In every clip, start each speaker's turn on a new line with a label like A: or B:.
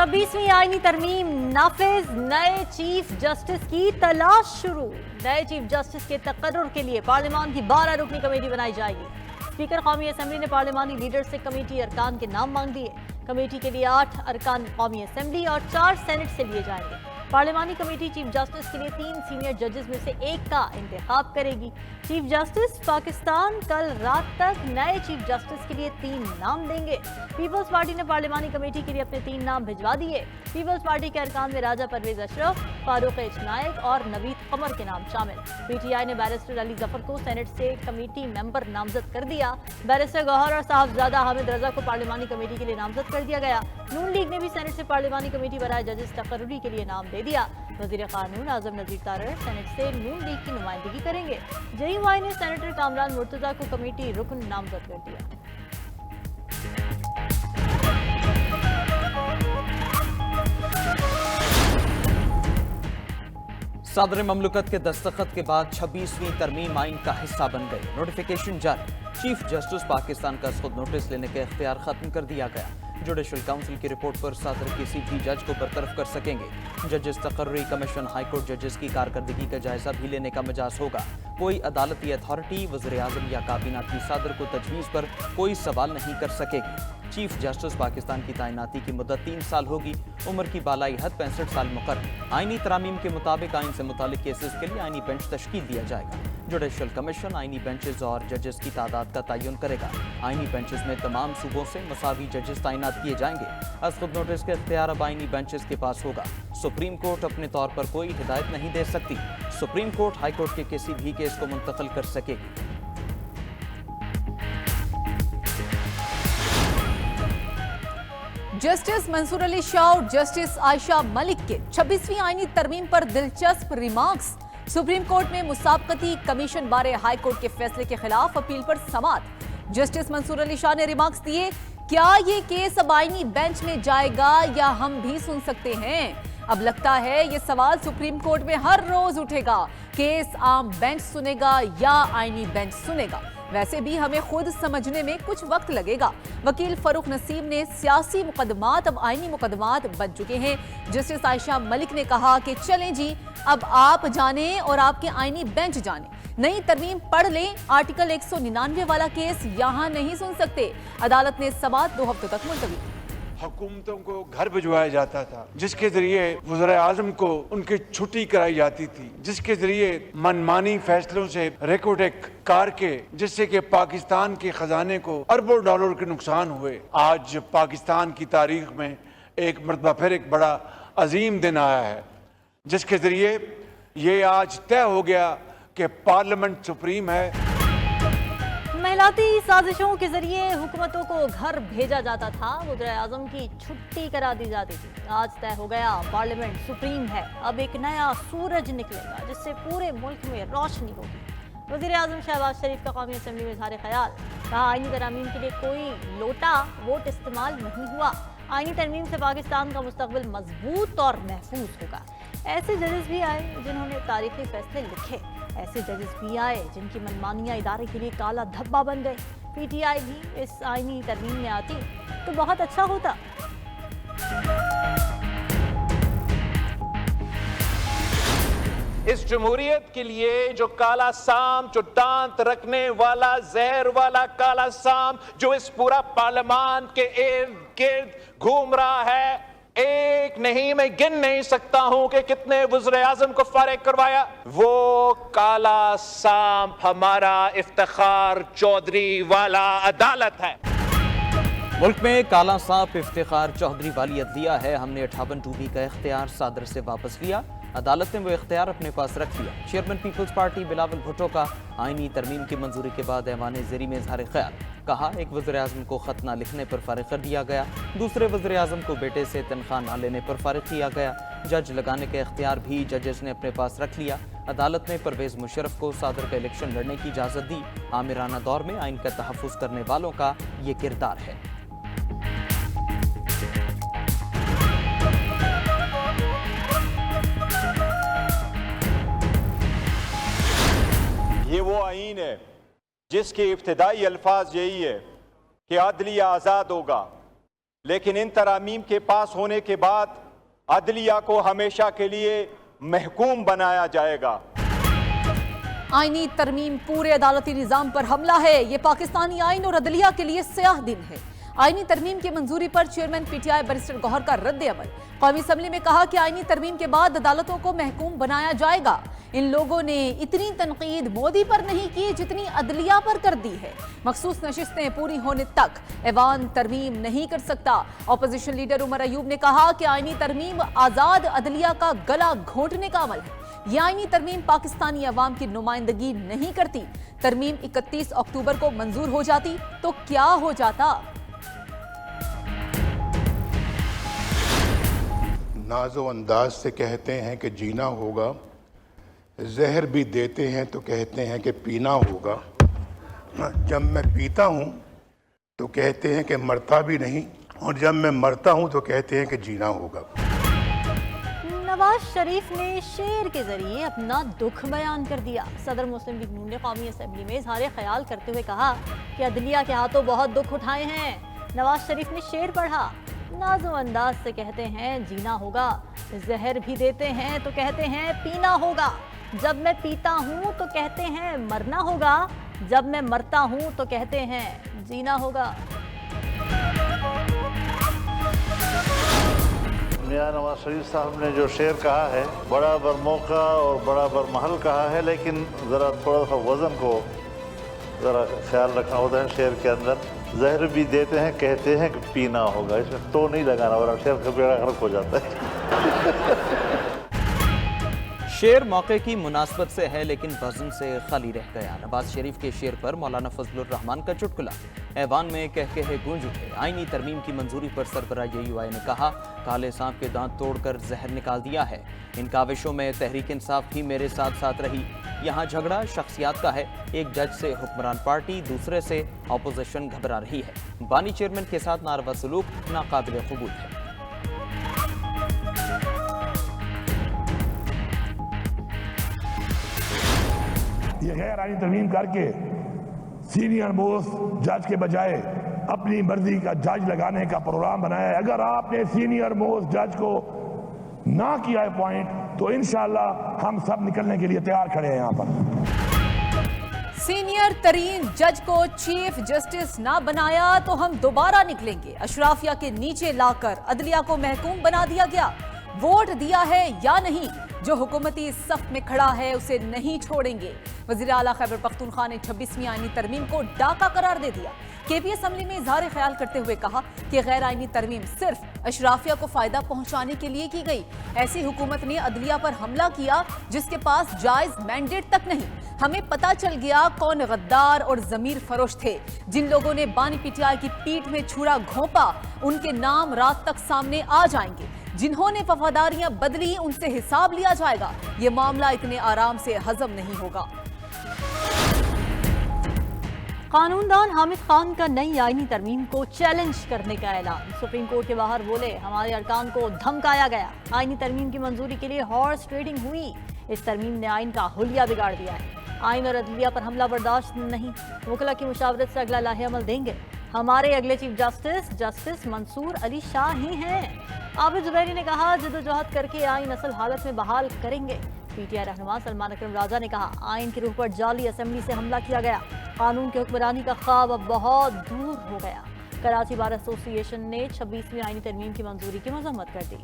A: 26वीं आईनी तरमीम नाफिज, नए चीफ जस्टिस की तलाश शुरू। नए चीफ जस्टिस के तकर्रुर के लिए पार्लियामान की 12 रुकनी कमेटी बनाई जाएगी। स्पीकर कौमी असम्बली ने पार्लियामानी लीडर से कमेटी अरकान के नाम मांग दिए। कमेटी के लिए 8 अरकान कौमी असम्बली और 4 सेनेट से लिए जाएंगे। पार्लियामानी कमेटी चीफ जस्टिस के लिए 3 सीनियर जजेस में से एक का इंतखाब करेगी। चीफ जस्टिस पाकिस्तान कल रात तक नए चीफ जस्टिस के लिए 3 नाम देंगे। पीपल्स पार्टी ने पार्लियामानी कमेटी के लिए अपने 3 नाम भिजवा दिए। पीपल्स पार्टी के अरकान में राजा परवेज अशरफ, फारूक एच नायक और नवीद कमर के नाम शामिल। पीटीआई ने बैरिस्टर अली जफर को सेनेट से कमेटी मेंबर नामजद कर दिया। बैरिस्टर गौहर और साहबजादा हामिद रजा को पार्लियामानी कमेटी के लिए नामजद कर दिया गया। नून लीग ने भी सेनेट से पार्लियामानी कमेटी बनाए जजेस तकर्रुरी के लिए नाम दे दिया। वजीर कानून आजम नजीर तारड़ सेनेट से नून लीग की नुमाइंदगी करेंगे। JUI ने सेनेटर कामरान मुर्तजा को कमेटी रुकन नामजद कर दिया।
B: सदर ममलकत के दस्तखत के बाद 26वीं तरमीम आइन का हिस्सा बन गई। नोटिफिकेशन जारी। चीफ जस्टिस पाकिस्तान का खुद नोटिस लेने का इख्तियार खत्म कर दिया गया। जुडिशल काउंसिल की रिपोर्ट पर सदर किसी भी जज को बरतरफ कर सकेंगे। जजेस तकर्रुरी कमीशन हाईकोर्ट जजेस की कारकर्दगी का जायजा भी लेने का मजाज होगा। कोई अदालती अथॉरिटी वज़ीर आज़म या काबीना की सदर को तजवीज़ पर कोई सवाल नहीं कर सकेगी। चीफ जस्टिस पाकिस्तान की तैनाती की मुद्दत 3 साल होगी। उम्र की बालाई हद 65 साल मुकर्रर। आईनी तरामीम के मुताबिक आइन से मुतालिक केसेस के लिए आईनी बेंच तश्कील दिया जाएगा। जुडिशल कमीशन आईनी बेंचेस और जजेस की तादाद का तयन करेगा। आईनी बेंचेस में तमाम सूबों से मसावी जजेस तैनात किए जाएंगे। खुद नोटिस का इख्तियार अब आईनी बेंचेस के पास होगा। सुप्रीम कोर्ट अपने तौर पर कोई हिदायत नहीं दे सकती। सुप्रीम कोर्ट हाई कोर्ट के किसी भी केस को मुंतकिल कर सकेगी।
C: जस्टिस मंसूर अली शाह और जस्टिस आयशा मलिक के 26वीं आईनी तरमीम पर दिलचस्प रिमार्क्स। सुप्रीम कोर्ट में मुसाबकती कमीशन बारे हाई कोर्ट के फैसले के खिलाफ अपील पर समाअत। जस्टिस मंसूर अली शाह ने रिमार्क्स दिए, क्या ये केस अब आईनी बेंच में जाएगा या हम भी सुन सकते हैं? अब लगता है ये सवाल सुप्रीम कोर्ट में हर रोज उठेगा। केस आम बेंच सुनेगा या आईनी बेंच सुनेगा? वैसे भी हमें खुद समझने में कुछ वक्त लगेगा। वकील फरूक नसीम ने सियासी मुकदमात अब आईनी मुकदमात बन चुके हैं। जस्टिस आयशा मलिक ने कहा कि चलें जी, अब आप जाने और आपके आईनी बेंच जाने। नई तरमीम पढ़ लें, आर्टिकल 199 वाला केस यहाँ नहीं सुन सकते। अदालत ने समाअत 2 हफ्तों तक मुलतवी।
D: हुकूमतों को घर भिजवाया जाता था, जिसके जरिए वज़ीर आज़म को उनकी छुट्टी कराई जाती थी, जिसके जरिए मनमानी फैसलों से रेकोटेक कार के, जिससे कि पाकिस्तान के खजाने को अरबों डॉलर के नुकसान हुए। आज पाकिस्तान की तारीख में एक मरतबा फिर एक बड़ा अजीम दिन आया है, जिसके जरिए ये आज तय हो गया कि पार्लियामेंट सुप्रीम है।
A: महलाती साजिशों के जरिए हुकूमतों को घर भेजा जाता था, वज़ीर आज़म की छुट्टी करा दी जाती थी। आज तय हो गया, पार्लियामेंट सुप्रीम है। अब एक नया सूरज निकलेगा जिससे पूरे मुल्क में रोशनी होगी। वज़ीर आज़म शहबाज शरीफ का कौमी असम्बली में इज़हार ख्याल। कहा, आईनी तरमीम के लिए कोई लोटा वोट इस्तेमाल नहीं हुआ। आईनी तरमीम से पाकिस्तान का मुस्तकबिल मजबूत और महफूज होगा। ऐसे जजेस भी आए जिन्होंने तारीखी फैसले लिखे। ऐसे जजेस भी आए जिनकी मनमानियां इदारे के लिए काला धब्बा बन गए। PTI भी इस आईनी तरमीम में आती तो बहुत अच्छा होता।
E: इस जमहूरियत के लिए जो काला साम, जो दांत रखने वाला जहर वाला काला साम जो इस पूरा पार्लियामान के इर्द गिर्द घूम रहा है, एक नहीं, मैं गिन नहीं सकता हूं कि कितने वज़ीर आज़म को फारिग करवाया। वो काला सांप हमारा इफ्तिखार चौधरी वाला अदालत है।
B: मुल्क में काला सांप इफ्तिखार चौधरी वाली अदलिया है। हमने 58 टूबी का इख्तियार सदर से वापस लिया। अदालत ने वो इख्तियार अपने पास रख लिया। Chairman Peoples Party Bilawal Bhutto का आईनी तरमीम की मंजूरी के बाद ऐवान ज़ेरी में इज़हार ख्याल। कहा, एक वज़ीर आज़म को ख़त ना लिखने पर फारिग कर दिया गया, दूसरे वज़ीर आज़म को बेटे से तनख्वाह ना लेने पर फारिग किया गया। जज लगाने का इख्तियार भी जजेस ने अपने पास रख लिया। अदालत ने परवेज़ मुशर्रफ को सदर का इलेक्शन लड़ने की इजाज़त दी। आमिराना दौर में आइन का तहफ़्फ़ुज़ करने वालों का ये किरदार है।
F: ये वो आईन है जिसके इब्तिदाई अल्फाज यही है कि अदलिया आज़ाद होगा, लेकिन इन तरामीम के पास होने के बाद अदलिया को हमेशा के लिए महकूम बनाया जाएगा।
C: आईनी तरमीम पूरे अदालती निजाम पर हमला है। ये पाकिस्तानी आइन और अदलिया के लिए स्याह दिन है। आईनी तरमीम की मंजूरी पर चेयरमैन पीटीआई बैरिस्टर गौहर का रद्द अमल। कौमी असम्बली में कहा कि आईनी तरमीम के बाद अदालतों को महकूम बनाया जाएगा। इन लोगों ने इतनी तनकीद मोदी पर नहीं की जितनी अदलिया पर कर दी है। मखसूस नशिस्तें पूरी होने तक ऐवान तरमीम नहीं कर सकता। अपोजिशन लीडर उमर अयूब ने कहा कि आईनी तरमीम आजाद अदलिया का गला घोंटने का अमल है। ये आईनी तरमीम पाकिस्तानी अवाम की नुमाइंदगी नहीं करती। तरमीम 31 अक्टूबर को मंजूर हो जाती तो क्या हो जाता।
G: नाजो अंदाज से कहते हैं कि जीना होगा, जहर भी देते हैं तो कहते हैं कि पीना होगा। जब मैं पीता हूँ तो कहते हैं कि मरता भी नहीं, और जब मैं मरता हूँ तो कहते हैं कि जीना होगा।
A: नवाज शरीफ ने शेर के जरिए अपना दुख बयान कर दिया। सदर मुस्लिम लीग नून ने कौमी असम्बली में इजहार ख्याल करते हुए कहा कि अदलिया के हाथों बहुत दुख उठाए हैं। नवाज शरीफ ने शेर पढ़ा, नाजो अंदाज से कहते हैं जीना होगा, जहर भी देते हैं तो कहते हैं पीना होगा। जब मैं पीता हूँ तो कहते हैं मरना होगा, जब मैं मरता हूँ तो कहते हैं जीना होगा।
H: मियां नवाज शरीफ साहब ने जो शेर कहा है, बड़ा बर मौका और बड़ा बर महल कहा है, लेकिन ज़रा थोड़ा सा वज़न को ज़रा ख्याल रखना होता है। शेर के अंदर जहर भी देते हैं, कहते हैं कि पीना होगा, इसमें तो नहीं लगाना, वरना शेर का बेड़ा गर्क हो जाता है।
B: शेर मौके की मुनासबत से है लेकिन वजन से खाली रह गया। नवाज शरीफ के शेर पर मौलाना फजलुर रहमान का चुटकुला। ऐवान में कह गूंज उठे। आईनी तरमीम की मंजूरी पर सरबराह UUI ने कहा, काले सांप के दांत तोड़कर जहर निकाल दिया है। इन काविशों में तहरीक इंसाफ भी मेरे साथ साथ रही। यहाँ झगड़ा शख्सियात का है। एक जज से हुक्मरान पार्टी, दूसरे से अपोजिशन घबरा रही है। बानी चेयरमैन के साथ नारवा सलूक नाकाबिल कबूल है।
I: ये गैर आईनी तरमीम करके सीनियर मोस्ट जज के बजाय अपनी मर्जी का जज लगाने का प्रोग्राम बनाया है। अगर आपने सीनियर मोस्ट जज को ना किया है पॉइंट, तो इंशाल्लाह हम सब निकलने के लिए तैयार खड़े हैं यहाँ पर।
C: सीनियर तरीन जज को चीफ जस्टिस ना बनाया तो हम दोबारा निकलेंगे। अशराफिया के नीचे लाकर अदलिया को महकूम बना दिया गया। वोट दिया है या नहीं, जो हुकूमती सफ में खड़ा है उसे नहीं छोड़ेंगे। वज़ीर आला खैबर पख्तूनख्वा ने 26वीं आईनी तरमीम को डाका करार दे दिया। KP असम्बली में इजहार ख्याल करते हुए कहा कि गैर आईनी तरमीम सिर्फ अशराफिया को फायदा पहुंचाने के लिए की गई। ऐसी हुकूमत ने अदलिया पर हमला किया जिसके पास जायज मैंडेट तक नहीं। हमें पता चल गया कौन गद्दार और जमीर फरोश थे। जिन लोगों ने बानी PTI की पीठ में छुरा घोंपा, उनके नाम रात तक सामने आ जाएंगे। जिन्होंने वफादारियां बदली, उनसे हिसाब लिया जाएगा। ये मामला इतने आराम से हजम नहीं होगा।
A: कानूनदान हामिद खान का नई आईनी तरमीम को चैलेंज करने का ऐलान। सुप्रीम कोर्ट के बाहर बोले, हमारे अरकान को धमकाया गया। आईनी तरमीम की मंजूरी के लिए हॉर्स ट्रेडिंग हुई। इस तरमीम ने आइन का हुलिया बिगाड़ दिया है। आइन और अदलिया पर हमला बर्दाश्त नहीं। वकला की मुशावरत से अगला लाहे अमल देंगे। हमारे अगले चीफ जस्टिस मंसूर अली शाह ही हैं। आबिद जुबैरी ने कहा, जदोजहद करके आइन असल हालत में बहाल करेंगे। PTI रहनुमा सलमान अकरम राजा ने कहा, आइन की रूह पर जाली असेंबली से हमला किया गया। कानून के हुक्मरानी का ख्वाब अब बहुत दूर हो गया। कराची बार एसोसिएशन ने 26वीं आईनी तरमीम की मंजूरी की मजम्मत कर दी।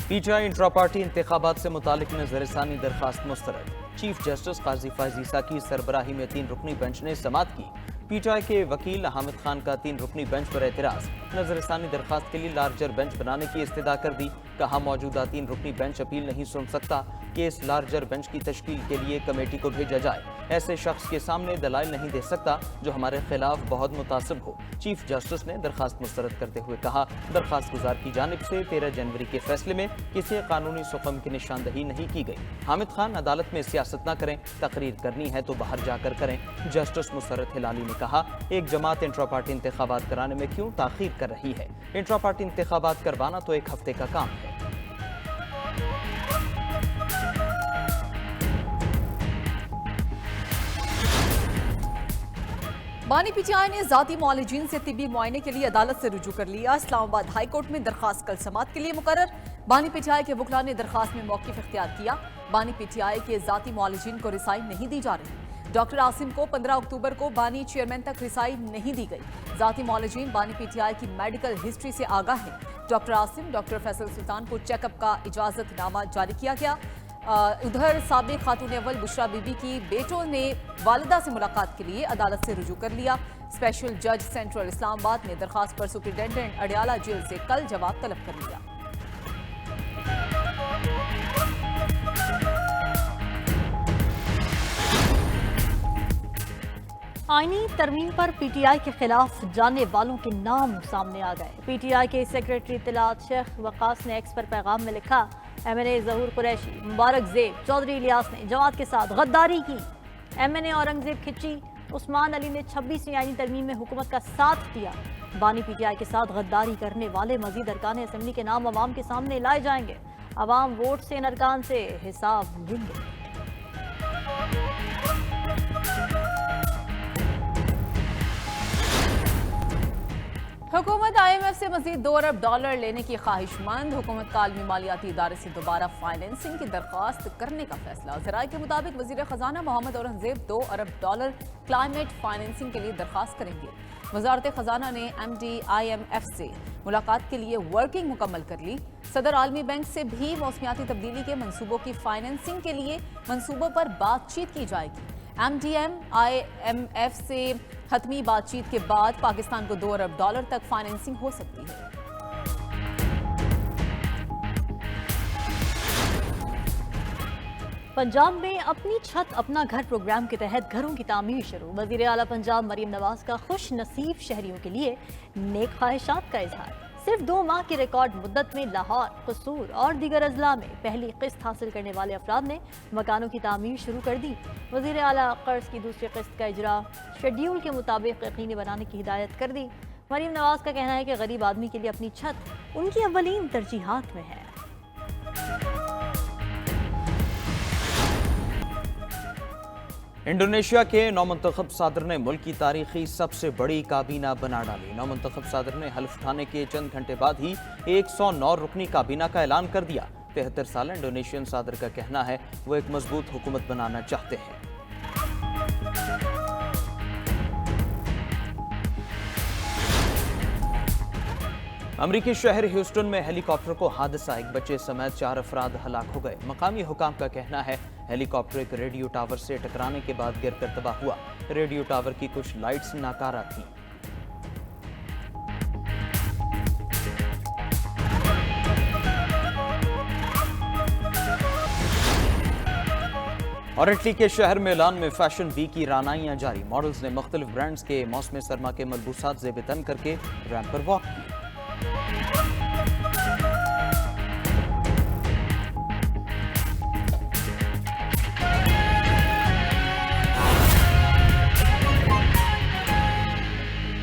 B: PTI इंट्रा पार्टी इंतखाबात से मुतालिक नजरसानी दरखास्त मुस्तरद। चीफ जस्टिस काजी फायज ईसा की सरबराही में 3 रुकनी बेंच ने समाअत की। PTI के वकील हामिद खान का 3 रुकनी बेंच पर एतराज। नजरसानी दरखास्त के लिए लार्जर बेंच बनाने की इस्तदा कर दी। कहा, मौजूदा 3 रुकनी बेंच अपील नहीं सुन सकता। केस लार्जर बेंच की तश्कील के लिए कमेटी को भेजा जाए। ऐसे शख्स के सामने दलाइल नहीं दे सकता जो हमारे खिलाफ बहुत मुतासिब हो। चीफ जस्टिस ने दरखास्त मुस्तरद करते हुए कहा, दरखास्त गुजार की जानिब से 13 जनवरी के फैसले में किसी कानूनी सुकम की निशानदही नहीं की गई। हामिद खान, अदालत में सियासत न करें, तकरीर करनी है तो बाहर जाकर करें। जस्टिस मुसर्रत हिलाली ने कहा, एक जमात इंट्रा पार्टी इंतखाबात कराने में क्यों ताखीर कर रही है। इंट्रा पार्टी इंतखाबात करवाना तो 1 हफ्ते का काम है।
C: बानी पीटीआई ने जाती मुआलिजीन से तिब्बी मुआयने के लिए अदालत से रुजू कर लिया। इस्लामाबाद हाई कोर्ट में दरखास्त कल समात के लिए मुकर्रर। बानी पीटीआई के वकला ने दरखास्त में मौक़िफ़ इख्तियार किया। बानी पीटीआई के जाती मुआलिजीन को रिसाई नहीं दी जा रही। डॉक्टर आसिम को 15 अक्टूबर को बानी चेयरमैन तक रिसाई नहीं दी गई। जाती मुआलिजीन बानी पीटीआई की मेडिकल हिस्ट्री से आगाह है। डॉक्टर आसिम, डॉक्टर फैसल सुल्तान को चेकअप का इजाजतनामा जारी किया गया। उधर साबिक खातून अव्वल बुशरा बीबी की बेटों ने वालिदा से मुलाकात के लिए अदालत से रुजू कर लिया। स्पेशल जज सेंट्रल इस्लामाबाद ने दरखास्त पर सुप्रिंटेंडेंट अडियाला जेल से कल जवाब तलब कर लिया।
A: आईनी तरमीम पर पीटीआई के खिलाफ जाने वालों के नाम सामने आ गए। पीटीआई के सेक्रेटरी इत्तलात शेख वकास ने एक्स पर पैगाम में लिखा, MNA ज़हूर कुरैशी, मुबारक ज़ेब, चौधरी इलियास ने जमात के साथ गद्दारी की। MNA औरंगजेब खिची, उस्मान अली ने 26वीं आईनी तरमीम में हुकूमत का साथ दिया। बानी पीटीआई के साथ गद्दारी करने वाले मजीद अरकान असम्बली के नाम अवाम के सामने लाए जाएंगे। अवाम वोट से इन अरकान से हिसाब लेंगे।
C: हुकूमत IMF से मजीद $2 अरब लेने की ख्वाहिशमंद। हुकूमत का आलमी मालियाती इदारे से दोबारा फाइनेंसिंग की दरख्वास्त करने का फैसला। ज़राए के मुताबिक वज़ीर ख़जाना मोहम्मद औरंगजेब $2 अरब क्लाइमेट फाइनेंसिंग के लिए दरख्वास्त करेंगे। वजारत ख़जाना ने MD IMF से मुलाकात के लिए वर्किंग मुकम्मल कर ली। सदर आलमी बैंक से भी मौसमियाती तब्दीली के मनसूबों की फाइनेंसिंग के लिए मनसूबों पर बातचीत की जाएगी। MDM IMF से हतमी बातचीत के बाद पाकिस्तान को $2 अरब तक फाइनेंसिंग हो सकती है।
A: पंजाब में अपनी छत अपना घर प्रोग्राम के तहत घरों की तामीर शुरू। वज़ीर आला पंजाब मरीम नवाज का खुश नसीब शहरियों के लिए नेक ख्वाहिशात का इजहार। सिर्फ 2 माह की रिकॉर्ड मुद्दत में लाहौर, कसूर और दीगर अजला में पहली किस्त हासिल करने वाले अफराद ने मकानों की तामीर शुरू कर दी। वज़ीर आला कर्ज की दूसरी किस्त का इजरा शेड्यूल के मुताबिक यकीनी बनाने की हिदायत कर दी। मरीम नवाज का कहना है कि गरीब आदमी के लिए अपनी छत उनकी अव्वलीन तरजीहात में है।
B: इंडोनेशिया के नौमंतखब सदर ने मुल्क की तारीखी सबसे बड़ी काबीना बना डाली। नौमंतखब सदर ने हल्फ उठाने के चंद घंटे बाद ही 109 रुकनी काबीना का ऐलान कर दिया। 73 साल इंडोनेशियन सदर का कहना है वो एक मजबूत हुकूमत बनाना चाहते हैं। अमरीकी शहर ह्यूस्टन में हेलीकॉप्टर को हादसा, एक बच्चे समेत 4 अफराद हलाक हो गए। मकामी हुकाम का कहना है हेलीकॉप्टर एक रेडियो टावर से टकराने के बाद गिरकर तबाह हुआ। रेडियो टावर की कुछ लाइट्स नाकारा थीं। और इटली के शहर मिलान में फैशन वीक की रानाइयां जारी। मॉडल्स ने मुख्तलिफ ब्रांड्स के मौसम सरमा के मलबूसात ज़ेब तन करके रैंप पर वॉक किए।